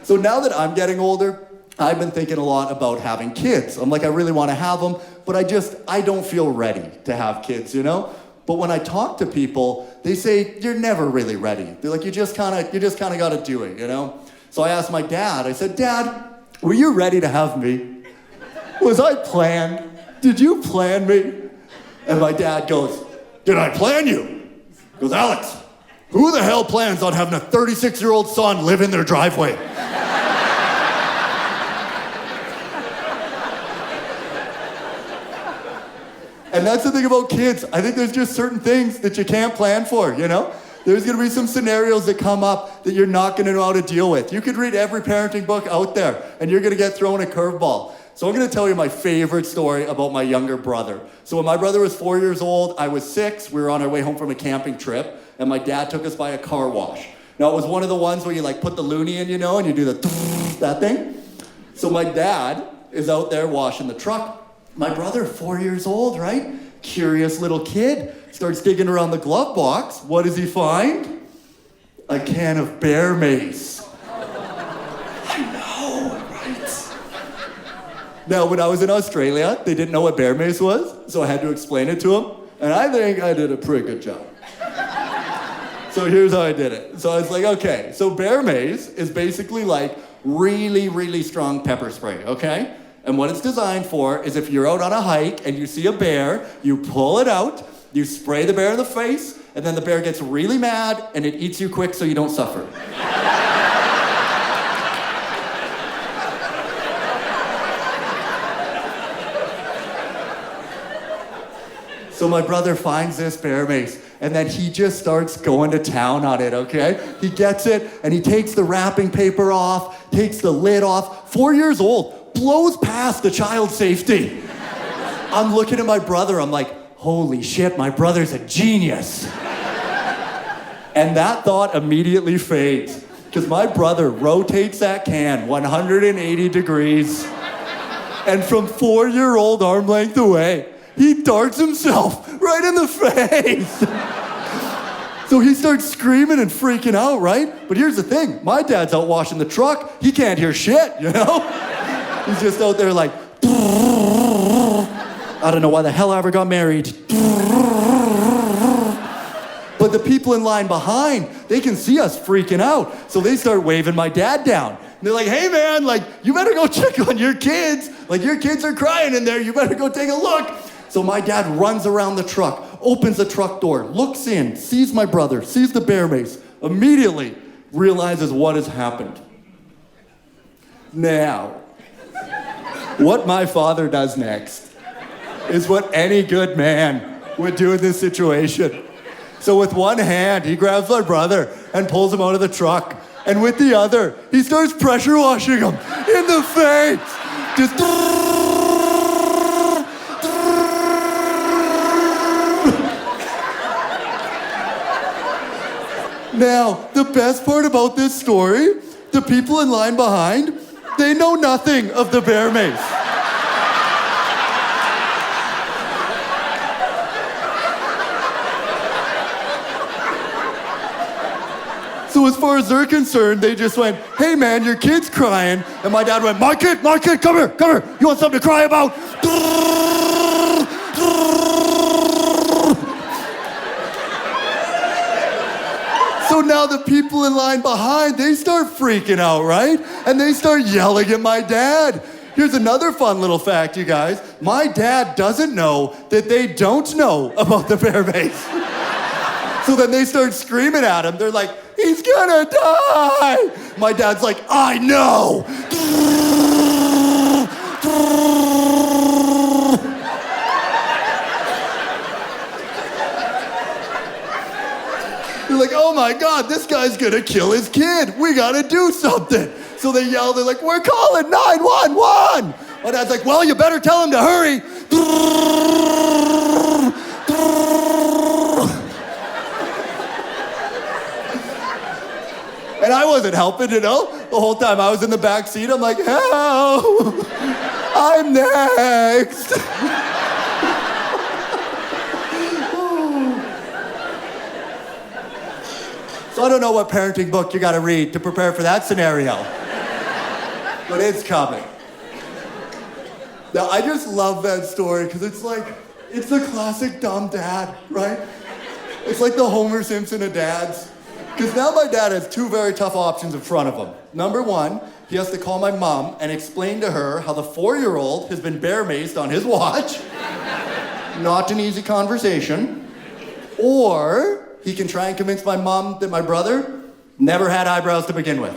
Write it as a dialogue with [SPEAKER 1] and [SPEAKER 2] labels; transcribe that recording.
[SPEAKER 1] So now that I'm getting older, I've been thinking a lot about having kids. I'm like, I really want to have them, but I don't feel ready to have kids, you know? But when I talk to people, they say, you're never really ready. They're like, you just kind of got to do it, you know? So I asked my dad, I said, Dad, were you ready to have me? Was I planned? Did you plan me? And my dad goes, did I plan you? He goes, Alex, who the hell plans on having a 36-year-old son live in their driveway? And that's the thing about kids. I think there's just certain things that you can't plan for, you know? There's gonna be some scenarios that come up that you're not gonna know how to deal with. You could read every parenting book out there, and you're gonna get thrown a curveball. So I'm gonna tell you my favorite story about my younger brother. So when my brother was 4 years old, I was 6. We were on our way home from a camping trip, and my dad took us by a car wash. Now, it was one of the ones where you like put the loonie in, you know, and you do that thing. So my dad is out there washing the truck. My brother, 4 years old, right? Curious little kid, starts digging around the glove box. What does he find? A can of bear mace. I know, right? Now, when I was in Australia, they didn't know what bear mace was, so I had to explain it to them, and I think I did a pretty good job. So here's how I did it. So I was like, okay, so bear mace is basically like really, really strong pepper spray, okay? And what it's designed for is if you're out on a hike and you see a bear, you pull it out, you spray the bear in the face, and then the bear gets really mad and it eats you quick so you don't suffer. So my brother finds this bear mace, and then he just starts going to town on it, okay? He gets it, and he takes the wrapping paper off, takes the lid off. 4 years old. Blows past the child safety. I'm looking at my brother, I'm like, holy shit, my brother's a genius. And that thought immediately fades, because my brother rotates that can 180 degrees, and from 4-year-old arm length away, he darts himself right in the face. So he starts screaming and freaking out, right? But here's the thing, my dad's out washing the truck, he can't hear shit, you know? He's just out there like, I don't know why the hell I ever got married. But the people in line behind, they can see us freaking out. So they start waving my dad down. And they're like, hey man, like, you better go check on your kids. Like, your kids are crying in there, you better go take a look. So my dad runs around the truck, opens the truck door, looks in, sees my brother, sees the bear mace, immediately realizes what has happened. Now, what my father does next is what any good man would do in this situation. So with one hand, he grabs my brother and pulls him out of the truck. And with the other, he starts pressure washing him in the face. Just... Now, the best part about this story, the people in line behind, they know nothing of the bear mace. So as far as they're concerned, they just went, hey man, your kid's crying. And my dad went, my kid, come here. You want something to cry about? So now the people in line behind, they start freaking out, right? And they start yelling at my dad. Here's another fun little fact, you guys. My dad doesn't know that they don't know about the bear mace. So then they start screaming at him. They're like, he's gonna die. My dad's like, I know. They're like, oh my God, this guy's gonna kill his kid. We gotta do something. So they yell, they're like, we're calling 911. My dad's like, well, you better tell him to hurry. And I wasn't helping, you know? The whole time I was in the back seat, I'm like, help, I'm next. So I don't know what parenting book you gotta read to prepare for that scenario. but it's coming. Now, I just love that story because it's like, it's the classic dumb dad, right? It's like the Homer Simpson of dads. Because now my dad has two very tough options in front of him. Number one, he has to call my mom and explain to her how the 4-year-old has been bear-maced on his watch. Not an easy conversation. Or he can try and convince my mom that my brother never had eyebrows to begin with.